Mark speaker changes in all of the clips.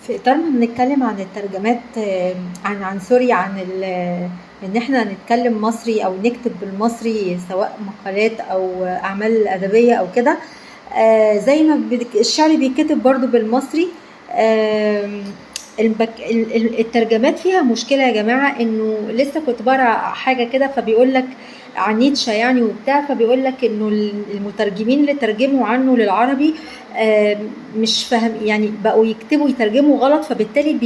Speaker 1: في إطار ما بنتكلم عن الترجمات، عن سوري، إن إحنا نتكلم مصري أو نكتب بالمصري، سواء مقالات أو أعمال أدبية أو كده. زي ما الشعر بيتكتب برضو بالمصري. الترجمات فيها مشكلة يا جماعة، إنه لسه كنت بقرا حاجة كده فبيقول لك عن نيتشه يعني وبتاع، فبيقول لك إنه المترجمين اللي ترجموا عنه للعربي مش فاهم، يعني بقوا يكتبوا يترجموا غلط، فبالتالي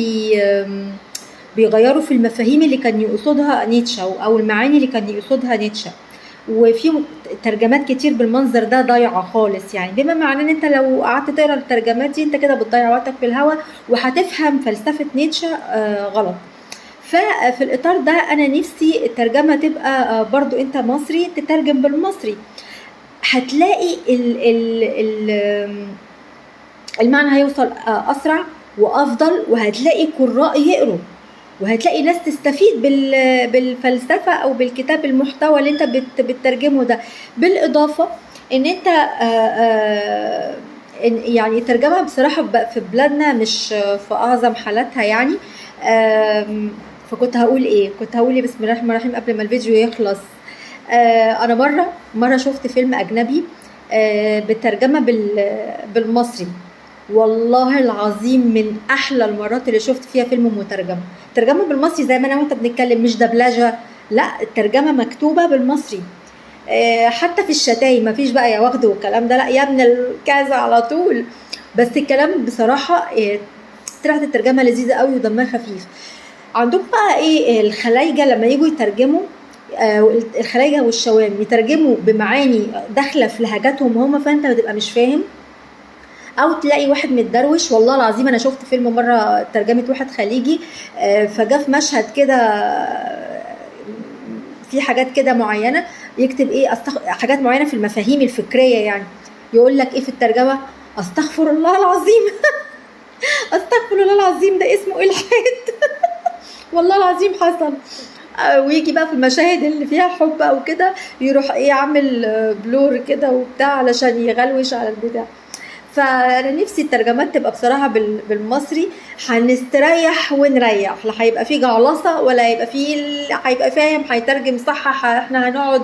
Speaker 1: بيغيروا في المفاهيم اللي كان يقصدها نيتشه او المعاني اللي كان يقصدها نيتشه. وفي ترجمات كتير بالمنظر ده ضايعه خالص، يعني بما معناه ان انت لو قعدت تقرا الترجمات دي انت كده بتضيع وقتك في الهوا وهتفهم فلسفه نيتشه غلط. ففي الاطار ده انا نفسي الترجمه تبقى برضو انت مصري تترجم بالمصري، هتلاقي المعنى هيوصل اسرع وافضل، وهتلاقي قراء يقروا، وهتلاقي ناس تستفيد بالفلسفه او بالكتاب المحتوى اللي انت بتترجمه ده. بالاضافه ان انت يعني الترجمه بصراحه في بلادنا مش في اعظم حالاتها يعني. فكنت هقول ايه، بسم الله الرحمن الرحيم قبل ما الفيديو يخلص. انا مره شفت فيلم اجنبي بالترجمه بالمصري، والله العظيم من احلى المرات اللي شفت فيها فيلم مترجم. ترجمه بالمصري زي ما انا وانت بنتكلم، مش دبلجه، لا الترجمه مكتوبه بالمصري. حتى في الشتايم مفيش بقى يا واخده والكلام ده، لا يا ابن الكذا على طول. بس الكلام بصراحه طلعت الترجمه لذيذه قوي ودمها خفيف. عندهم بقى ايه الخلايجه لما يجوا يترجموا، الخلايجه والشوام يترجموا بمعاني داخله في لهجاتهم هم، فانت بتبقى مش فاهم، او تلاقي واحد متدروش. والله العظيم انا شفت فيلم مره ترجمه واحد خليجي، فجاء في مشهد كده في حاجات كده معينه يكتب ايه حاجات معينه في المفاهيم الفكريه، يعني يقول لك ايه في الترجمه، استغفر الله العظيم استغفر الله العظيم ده اسمه الحاد والله العظيم حصل. ويجي بقى في المشاهد اللي فيها حب او كده يروح ايه عامل بلور كده وبتاع علشان يغلوش على البتاع. فانا نفسي الترجمات تبقى بصراحه بالمصري، هنستريح ونريح، لا هيبقى فيه جعلصه ولا هيبقى فيه، هيبقى فاهم هيترجم صح، احنا هنقعد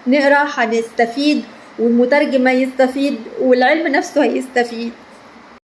Speaker 1: نقرا هنستفيد، والمترجم هيستفيد والعلم نفسه هيستفيد.